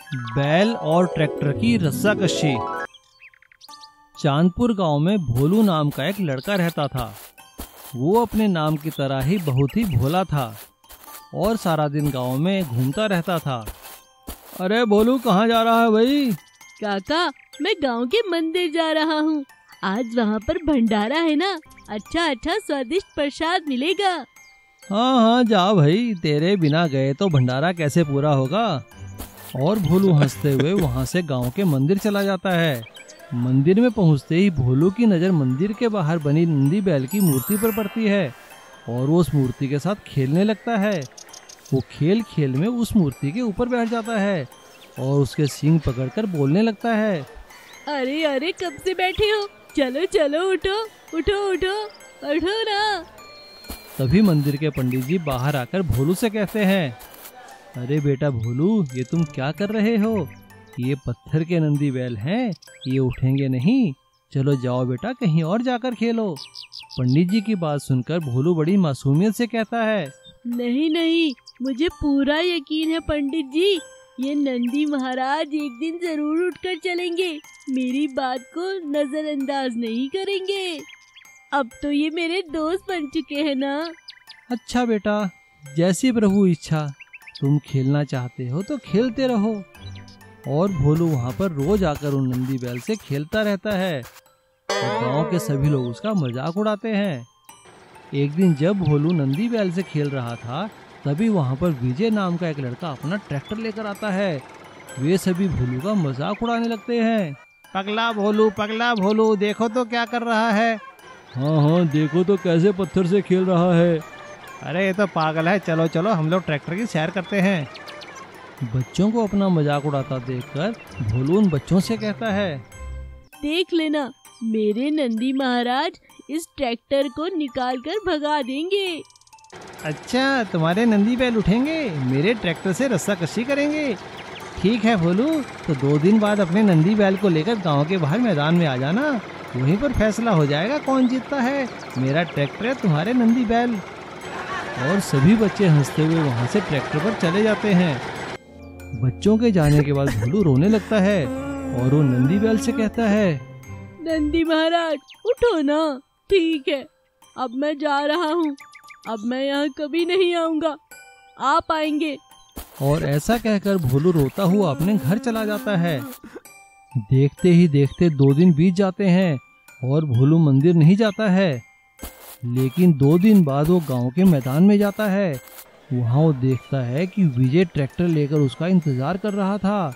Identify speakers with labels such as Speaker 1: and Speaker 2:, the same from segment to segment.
Speaker 1: बैल और ट्रैक्टर की रस्साकशी। चांदपुर गांव में भोलू नाम का एक लड़का रहता था। वो अपने नाम की तरह ही बहुत ही भोला था और सारा दिन गांव में घूमता रहता था। अरे भोलू, कहाँ जा रहा है भाई?
Speaker 2: काका, मैं गांव के मंदिर जा रहा हूँ। आज वहाँ पर भंडारा है ना, अच्छा स्वादिष्ट प्रसाद मिलेगा।
Speaker 1: हाँ हाँ, जा भाई, तेरे बिना गए तो भंडारा कैसे पूरा होगा। और भोलू हंसते हुए वहाँ से गांव के मंदिर चला जाता है। मंदिर में पहुँचते ही भोलू की नज़र मंदिर के बाहर बनी नंदी बैल की मूर्ति पर पड़ती है और वो उस मूर्ति के साथ खेलने लगता है। वो खेल खेल में उस मूर्ति के ऊपर बैठ जाता है और उसके सींग पकड़कर बोलने लगता है,
Speaker 2: अरे अरे, कब से बैठे हो? चलो चलो, उठो उठो उठो उठो ना।
Speaker 1: तभी मंदिर के पंडित जी बाहर आकर भोलू से कहते हैं, अरे बेटा भोलू, ये तुम क्या कर रहे हो? ये पत्थर के नंदी बैल हैं, ये उठेंगे नहीं। चलो जाओ बेटा, कहीं और जाकर खेलो। पंडित जी की बात सुनकर भोलू बड़ी मासूमियत से कहता है,
Speaker 2: नहीं नहीं, मुझे पूरा यकीन है पंडित जी, ये नंदी महाराज एक दिन जरूर उठकर चलेंगे, मेरी बात को नजरअंदाज नहीं करेंगे। अब तो ये मेरे दोस्त बन चुके हैं ना।
Speaker 1: अच्छा बेटा, जैसी प्रभु इच्छा, तुम खेलना चाहते हो तो खेलते रहो। और भोलू वहाँ पर रोज आकर उन नंदी बैल से खेलता रहता है और गांव के सभी लोग उसका मजाक उड़ाते हैं। एक दिन जब भोलू नंदी बैल से खेल रहा था, तभी वहाँ पर विजय नाम का एक लड़का अपना ट्रैक्टर लेकर आता है। वे सभी भोलू का मजाक उड़ाने लगते हैं। पगला भोलू, देखो तो क्या कर रहा है। हाँ हाँ, देखो तो कैसे पत्थर से खेल रहा है। अरे ये तो पागल है, चलो चलो हम लोग ट्रैक्टर की सैर करते हैं। बच्चों को अपना मजाक उड़ाता देखकर भोलू उन बच्चों से कहता है,
Speaker 2: देख लेना, मेरे नंदी महाराज इस ट्रैक्टर को निकाल कर भगा देंगे।
Speaker 1: अच्छा, तुम्हारे नंदी बैल उठेंगे, मेरे ट्रैक्टर से रस्साकशी करेंगे। ठीक है भोलू, तो 2 दिन बाद अपने नंदी बैल को लेकर गांव के बाहर मैदान में आ जाना, वहीं पर फैसला हो जाएगा कौन जीतता है, मेरा ट्रैक्टर है तुम्हारे नंदी बैल। और सभी बच्चे हंसते हुए वहाँ से ट्रैक्टर पर चले जाते हैं। बच्चों के जाने के बाद भोलू रोने लगता है और वो नंदी बैल से कहता है,
Speaker 2: नंदी महाराज उठो ना। ठीक है, अब मैं जा रहा हूँ, अब मैं यहाँ कभी नहीं आऊँगा, आप आएंगे।
Speaker 1: और ऐसा कहकर भोलू रोता हुआ अपने घर चला जाता है। देखते ही देखते 2 दिन बीत जाते हैं और भोलू मंदिर नहीं जाता है। लेकिन 2 दिन बाद वो गांव के मैदान में जाता है। वहाँ वो देखता है कि विजय ट्रैक्टर लेकर उसका इंतजार कर रहा था।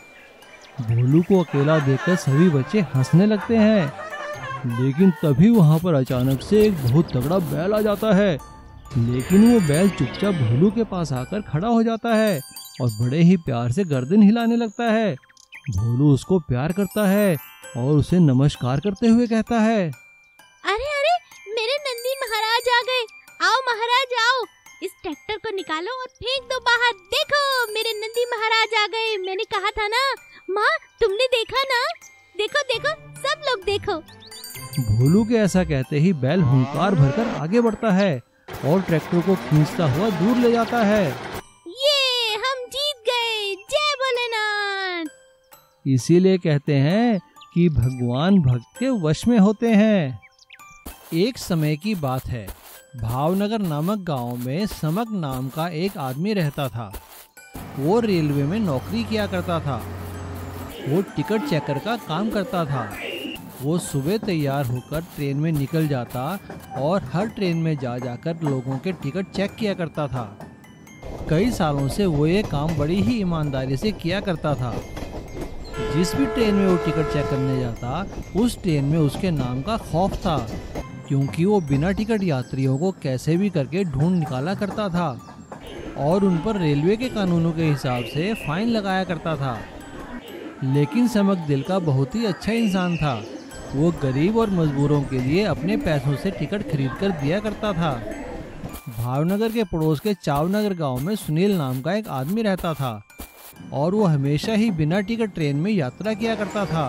Speaker 1: भोलू को अकेला देखकर सभी बच्चे हंसने लगते हैं। लेकिन तभी वहाँ पर अचानक से एक बहुत तगड़ा बैल आ जाता है। लेकिन वो बैल चुपचाप भोलू के पास आकर खड़ा हो जाता है और बड़े ही प्यार से गर्दन हिलाने लगता है। भोलू उसको प्यार करता है और उसे नमस्कार करते हुए कहता है,
Speaker 3: अरे अरे, मेरे नंदी महाराज आ गए। आओ महाराज आओ, इस ट्रैक्टर को निकालो और फेंक दो बाहर। देखो, मेरे नंदी महाराज आ गए। मैंने कहा था ना। माँ, तुमने देखा ना? देखो देखो, सब लोग देखो।
Speaker 1: भोलू के ऐसा कहते ही बैल हुंकार भरकर आगे बढ़ता है और ट्रैक्टर को खींचता हुआ दूर ले जाता है।
Speaker 3: ये हम जीत गए, जय भोलेनाथ।
Speaker 1: इसीलिए कहते हैं कि भगवान भक्त के वश में होते हैं। एक समय की बात है, भावनगर नामक गांव में समक नाम का एक आदमी रहता था। वो रेलवे में नौकरी किया करता था। वो टिकट चेकर का काम करता था। वो सुबह तैयार होकर ट्रेन में निकल जाता और हर ट्रेन में जा जाकर लोगों के टिकट चेक किया करता था। कई सालों से वो ये काम बड़ी ही ईमानदारी से किया करता था। जिस भी ट्रेन में वो टिकट चेक करने जाता, उस ट्रेन में उसके नाम का खौफ था, क्योंकि वो बिना टिकट यात्रियों को कैसे भी करके ढूंढ निकाला करता था और उन पर रेलवे के कानूनों के हिसाब से फाइन लगाया करता था। लेकिन समक दिल का बहुत ही अच्छा इंसान था। वो गरीब और मजबूरों के लिए अपने पैसों से टिकट खरीद कर दिया करता था। भावनगर के पड़ोस के चावनगर गांव में सुनील नाम का एक आदमी रहता था और वो हमेशा ही बिना टिकट ट्रेन में यात्रा किया करता था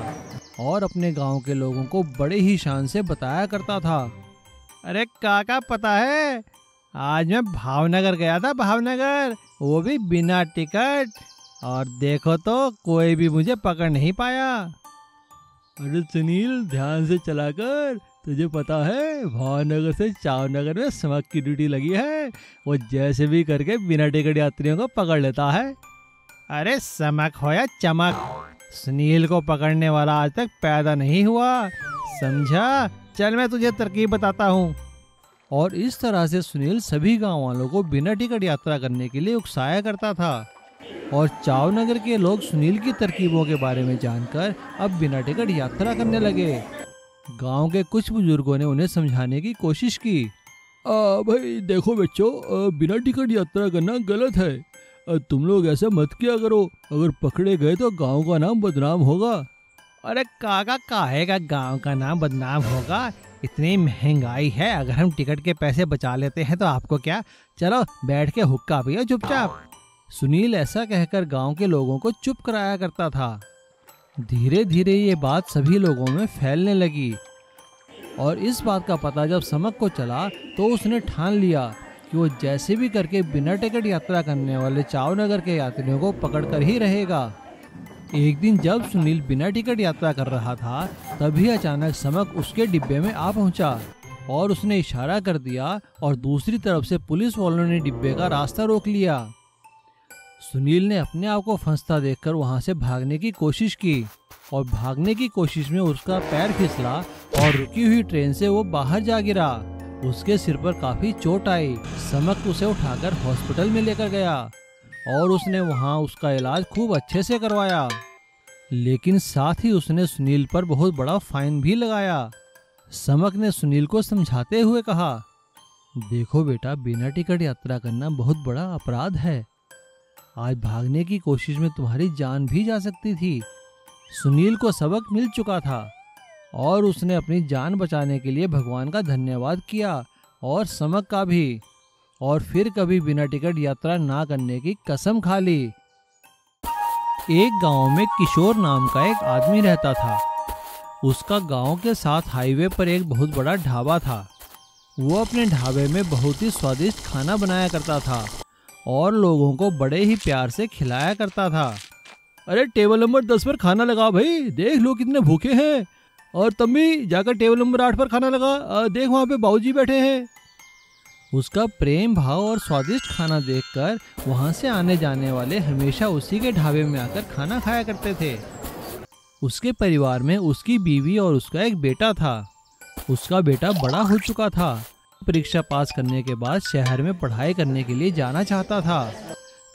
Speaker 1: और अपने गांव के लोगों को बड़े ही शान से बताया करता था। अरे काका, पता है आज मैं भावनगर गया था, भावनगर, वो भी बिना टिकट, और देखो तो कोई भी मुझे पकड़ नहीं पाया। अरे सुनील, ध्यान से चला कर, तुझे पता है भावनगर से चावनगर में समक की ड्यूटी लगी है। वो जैसे भी करके बिना टिकट यात्रियों को पकड़ लेता है। अरे समक हो या चमक, सुनील को पकड़ने वाला आज तक पैदा नहीं हुआ, समझा? चल मैं तुझे तरकीब बताता हूँ। और इस तरह से सुनील सभी गांव वालों को बिना टिकट यात्रा करने के लिए उकसाया करता था। और चावनगर के लोग सुनील की तरकीबों के बारे में जानकर अब बिना टिकट यात्रा करने लगे। गांव के कुछ बुजुर्गों ने उन्हें समझाने की कोशिश की। भाई देखो बच्चों, बिना टिकट यात्रा करना गलत है। तुम लोग ऐसा मत किया करो, अगर पकड़े गए तो गांव का नाम बदनाम होगा। अरे काका, काहे का गांव का नाम बदनाम होगा? इतनी महंगाई है, अगर हम टिकट के पैसे बचा लेते हैं तो आपको क्या? चलो बैठ के हुक्का पियो चुपचाप। सुनील ऐसा कहकर गांव के लोगों को चुप कराया करता था। धीरे धीरे ये बात सभी लोगों में फैलने लगी और इस बात का पता जब समक को चला तो उसने ठान लिया कि वो जैसे भी करके बिना टिकट यात्रा करने वाले चावनगर के यात्रियों को पकड़कर ही रहेगा। एक दिन जब सुनील बिना टिकट यात्रा कर रहा था, तभी अचानक समक उसके डिब्बे में आ पहुंचा और उसने इशारा कर दिया और दूसरी तरफ से पुलिस वालों ने डिब्बे का रास्ता रोक लिया। सुनील ने अपने आप को फंसता देखकर वहां से भागने की कोशिश की और भागने की कोशिश में उसका पैर फिसला और रुकी हुई ट्रेन से वो बाहर जा गिरा। उसके सिर पर काफी चोट आई। समक उसे उठाकर हॉस्पिटल में लेकर गया और उसने वहां उसका इलाज खूब अच्छे से करवाया, लेकिन साथ ही उसने सुनील पर बहुत बड़ा फाइन भी लगाया। समक ने सुनील को समझाते हुए कहा, देखो बेटा, बिना टिकट यात्रा करना बहुत बड़ा अपराध है। आज भागने की कोशिश में तुम्हारी जान भी जा सकती थी। सुनील को सबक मिल चुका था और उसने अपनी जान बचाने के लिए भगवान का धन्यवाद किया और समक का भी, और फिर कभी बिना टिकट यात्रा ना करने की कसम खा ली। एक गांव में किशोर नाम का एक आदमी रहता था। उसका गांव के साथ हाईवे पर एक बहुत बड़ा ढाबा था। वो अपने ढाबे में बहुत ही स्वादिष्ट खाना बनाया करता था और लोगों को बड़े ही प्यार से खिलाया करता था। अरे टेबल नंबर 10 पर खाना लगा भाई, देख लो कितने भूखे हैं। और तुम भी जाकर टेबल नंबर 8 पर खाना लगा, देख वहाँ पे बाबूजी बैठे हैं। उसका प्रेम भाव और स्वादिष्ट खाना देखकर वहाँ से आने जाने वाले हमेशा उसी के ढाबे में आकर खाना खाया करते थे। उसके परिवार में उसकी बीवी और उसका एक बेटा था। उसका बेटा बड़ा हो चुका था, परीक्षा पास करने के बाद शहर में पढ़ाई करने के लिए जाना चाहता था,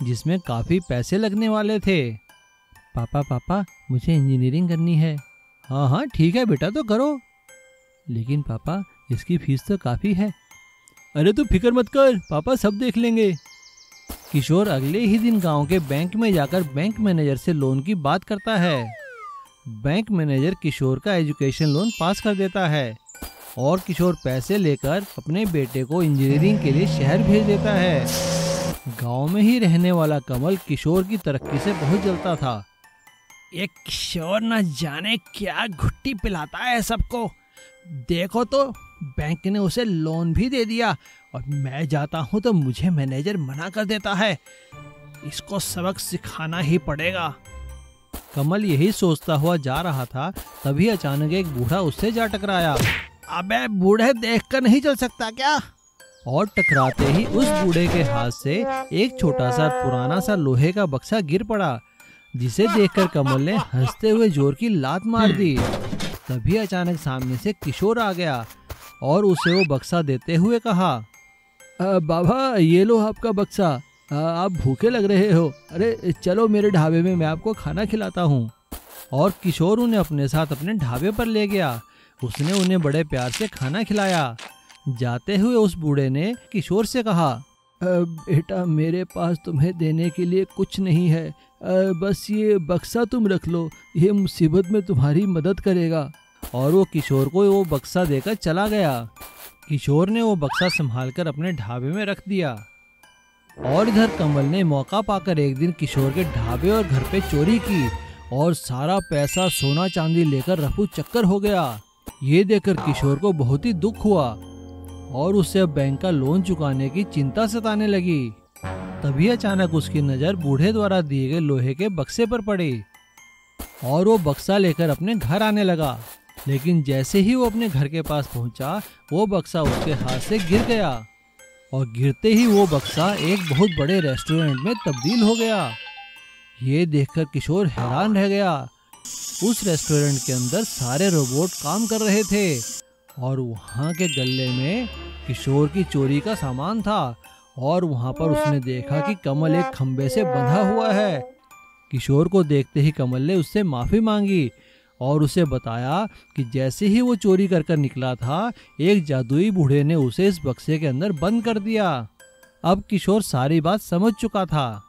Speaker 1: जिसमें काफी पैसे लगने वाले थे। पापा, मुझे इंजीनियरिंग करनी है। हाँ ठीक है बेटा, तो करो। लेकिन पापा, इसकी फीस तो काफी है। अरे तू फिक्र मत कर, पापा सब देख लेंगे। किशोर अगले ही दिन गांव के बैंक में जाकर बैंक मैनेजर से लोन की बात करता है। बैंक मैनेजर किशोर का एजुकेशन लोन पास कर देता है और किशोर पैसे लेकर अपने बेटे को इंजीनियरिंग के लिए शहर भेज देता है। गांव में ही रहने वाला कमल किशोर की तरक्की से बहुत जलता था। ये किशोर न जाने क्या घुट्टी पिलाता है सबको। देखो तो बैंक ने उसे लोन भी दे दिया और मैं जाता हूँ तो मुझे मैनेजर मना कर देता है। इसको सबक सिखाना ही पड़ेगा। कमल यही सोचता हुआ जा रहा था, तभी अचानक एक बूढ़ा उससे जा टकराया। अबे बूढ़े, देखकर नहीं चल सकता क्या? और टकराते ही उस बूढ़े के हाथ से एक छोटा सा पुराना सा लोहे का बक्सा गिर पड़ा, जिसे देखकर कमल ने हंसते हुए जोर की लात मार दी। तभी अचानक सामने से किशोर आ गया और उसे वो बक्सा देते हुए कहा, बाबा ये लो आपका बक्सा, आप भूखे लग रहे हो, अरे चलो मेरे ढाबे में, मैं आपको खाना खिलाता हूँ। और किशोर उन्हें अपने साथ अपने ढाबे पर ले गया। उसने उन्हें बड़े प्यार से खाना खिलाया। जाते हुए उस बूढ़े ने किशोर से कहा, बेटा मेरे पास तुम्हें देने के लिए कुछ नहीं है, बस ये बक्सा तुम रख लो, ये मुसीबत में तुम्हारी मदद करेगा। और वो किशोर को वो बक्सा देकर चला गया। किशोर ने वो बक्सा संभालकर अपने ढाबे में रख दिया। और इधर कमल ने मौका पाकर एक दिन किशोर के ढाबे और घर पे चोरी की और सारा पैसा सोना चांदी लेकर रफू चक्कर हो गया। ये देखकर किशोर को बहुत ही दुख हुआ और उसे अब बैंक का लोन चुकाने की चिंता सताने लगी। तभी अचानक उसकी नजर बूढ़े द्वारा दिए गए लोहे के बक्से पर पड़ी और वो बक्सा लेकर अपने घर आने लगा। लेकिन जैसे ही वो अपने घर के पास पहुंचा, वो बक्सा उसके हाथ से गिर गया और गिरते ही वो बक्सा एक बहुत बड़े रेस्टोरेंट में तब्दील हो गया। ये देखकर किशोर हैरान रह गया। उस रेस्टोरेंट के अंदर सारे रोबोट काम कर रहे थे और वहाँ के गल्ले में किशोर की चोरी का सामान था और वहाँ पर उसने देखा कि कमल एक खंबे से बंधा हुआ है। किशोर को देखते ही कमल ने उससे माफ़ी मांगी और उसे बताया कि जैसे ही वो चोरी कर निकला था, एक जादुई बूढ़े ने उसे इस बक्से के अंदर बंद कर दिया। अब किशोर सारी बात समझ चुका था।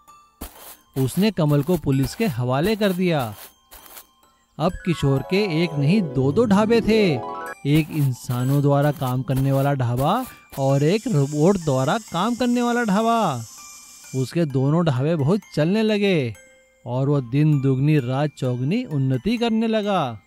Speaker 1: उसने कमल को पुलिस के हवाले कर दिया। अब किशोर के एक नहीं दो ढाबे थे, एक इंसानों द्वारा काम करने वाला ढाबा और एक रोबोट द्वारा काम करने वाला ढाबा। उसके दोनों ढाबे बहुत चलने लगे और वह दिन दुगनी रात चौगनी उन्नति करने लगा।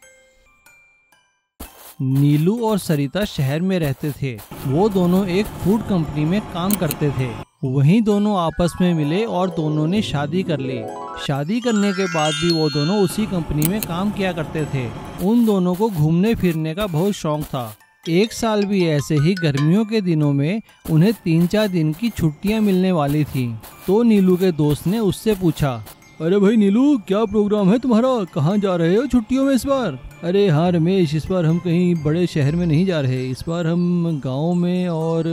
Speaker 1: नीलू और सरिता शहर में रहते थे। वो दोनों एक फूड कंपनी में काम करते थे। वहीं दोनों आपस में मिले और दोनों ने शादी कर ली। शादी करने के बाद भी वो दोनों उसी कंपनी में काम किया करते थे। उन दोनों को घूमने फिरने का बहुत शौक था। एक साल भी ऐसे ही गर्मियों के दिनों में उन्हें 3-4 दिन की छुट्टियां मिलने वाली थी। तो नीलू के दोस्त ने उससे पूछा, अरे भाई नीलू, क्या प्रोग्राम है तुम्हारा? कहाँ जा रहे हो छुट्टियों में इस बार? अरे हाँ रमेश, इस बार हम कहीं बड़े शहर में नहीं जा रहे। इस बार हम गांव में और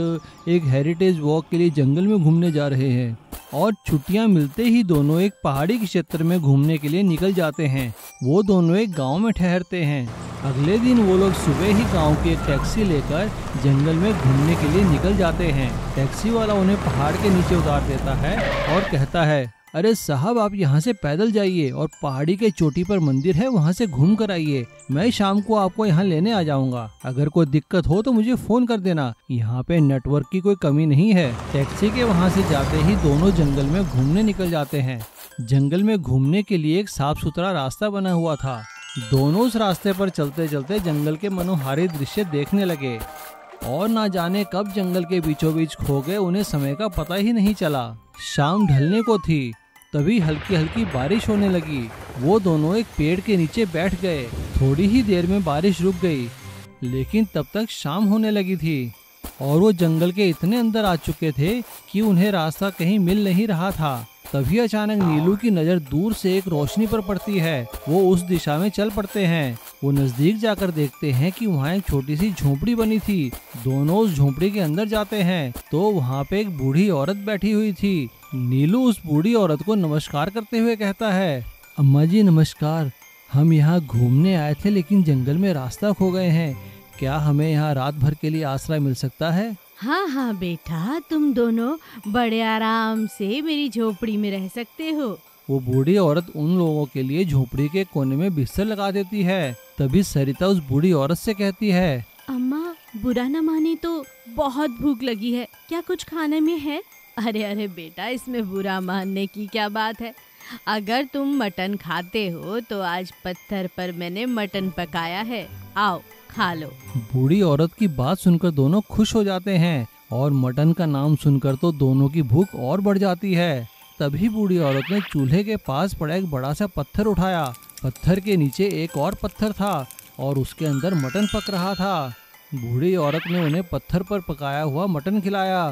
Speaker 1: एक हेरिटेज वॉक के लिए जंगल में घूमने जा रहे हैं। और छुट्टियां मिलते ही दोनों एक पहाड़ी के क्षेत्र में घूमने के लिए निकल जाते हैं। वो दोनों एक गांव में ठहरते हैं। अगले दिन वो लोग सुबह ही गांव की एक टैक्सी लेकर जंगल में घूमने के लिए निकल जाते हैं। टैक्सी वाला उन्हें पहाड़ के नीचे उतार देता है और कहता है, अरे साहब, आप यहाँ से पैदल जाइए और पहाड़ी के चोटी पर मंदिर है, वहाँ से घूम कर आइए। मैं शाम को आपको यहाँ लेने आ जाऊँगा। अगर कोई दिक्कत हो तो मुझे फोन कर देना। यहाँ पे नेटवर्क की कोई कमी नहीं है। टैक्सी के वहाँ से जाते ही दोनों जंगल में घूमने निकल जाते हैं। जंगल में घूमने के लिए एक साफ सुथरा रास्ता बना हुआ था। दोनों उस रास्ते पर चलते चलते जंगल के मनोहारी दृश्य देखने लगे और ना जाने कब जंगल के बीचों बीच खो गए। उन्हें समय का पता ही नहीं चला। शाम ढलने को थी, तभी हल्की हल्की बारिश होने लगी। वो दोनों एक पेड़ के नीचे बैठ गए। थोड़ी ही देर में बारिश रुक गई, लेकिन तब तक शाम होने लगी थी और वो जंगल के इतने अंदर आ चुके थे कि उन्हें रास्ता कहीं मिल नहीं रहा था। तभी अचानक नीलू की नज़र दूर से एक रोशनी पर पड़ती है। वो उस दिशा में चल पड़ते हैं। वो नजदीक जाकर देखते हैं कि वहाँ एक छोटी सी झोपड़ी बनी थी। दोनों उस झोपड़ी के अंदर जाते हैं तो वहाँ पे एक बूढ़ी औरत बैठी हुई थी। नीलू उस बूढ़ी औरत को नमस्कार करते हुए कहता है, अम्मा जी नमस्कार। हम यहाँ घूमने आए थे लेकिन जंगल में रास्ता खो गए हैं। क्या हमें यहाँ रात भर के लिए आश्रय मिल सकता है?
Speaker 2: हाँ हाँ बेटा, तुम दोनों बड़े आराम से मेरी झोपड़ी में रह सकते हो।
Speaker 1: वो बूढ़ी औरत उन लोगों के लिए झोपड़ी के कोने में बिस्तर लगा देती है। तभी सरिता उस बूढ़ी औरत से कहती है,
Speaker 2: अम्मा बुरा न माने तो बहुत भूख लगी है, क्या कुछ खाने में है? अरे अरे बेटा, इसमें बुरा मानने की क्या बात है। अगर तुम मटन खाते हो तो आज पत्थर पर मैंने मटन पकाया है, आओ खा लो।
Speaker 1: बूढ़ी औरत की बात सुनकर दोनों खुश हो जाते हैं और मटन का नाम सुनकर तो दोनों की भूख और बढ़ जाती है। तभी बूढ़ी औरत ने चूल्हे के पास पड़ा एक बड़ा सा पत्थर उठाया। पत्थर के नीचे एक और पत्थर था और उसके अंदर मटन पक रहा था। बूढ़ी औरत ने उन्हें पत्थर पर पकाया हुआ मटन खिलाया।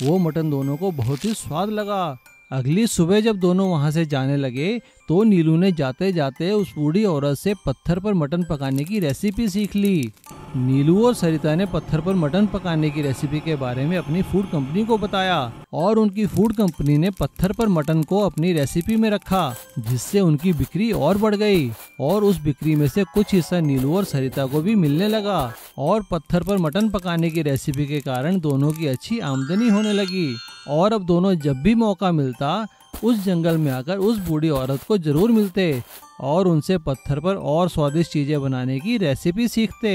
Speaker 1: वो मटन दोनों को बहुत ही स्वाद लगा। अगली सुबह जब दोनों वहां से जाने लगे तो नीलू ने जाते जाते उस बूढ़ी औरत से पत्थर पर मटन पकाने की रेसिपी सीख ली। नीलू और सरिता ने पत्थर पर मटन पकाने की रेसिपी के बारे में अपनी फूड कंपनी को बताया और उनकी फूड कंपनी ने पत्थर पर मटन को अपनी रेसिपी में रखा, जिससे उनकी बिक्री और बढ़ गई और उस बिक्री में से कुछ हिस्सा नीलू और सरिता को भी मिलने लगा और पत्थर पर मटन पकाने की रेसिपी के कारण दोनों की अच्छी आमदनी होने लगी। और अब दोनों जब भी मौका मिलता उस जंगल में आकर उस बूढ़ी औरत को जरूर मिलते और उनसे पत्थर पर और स्वादिष्ट चीजें बनाने की रेसिपी सीखते।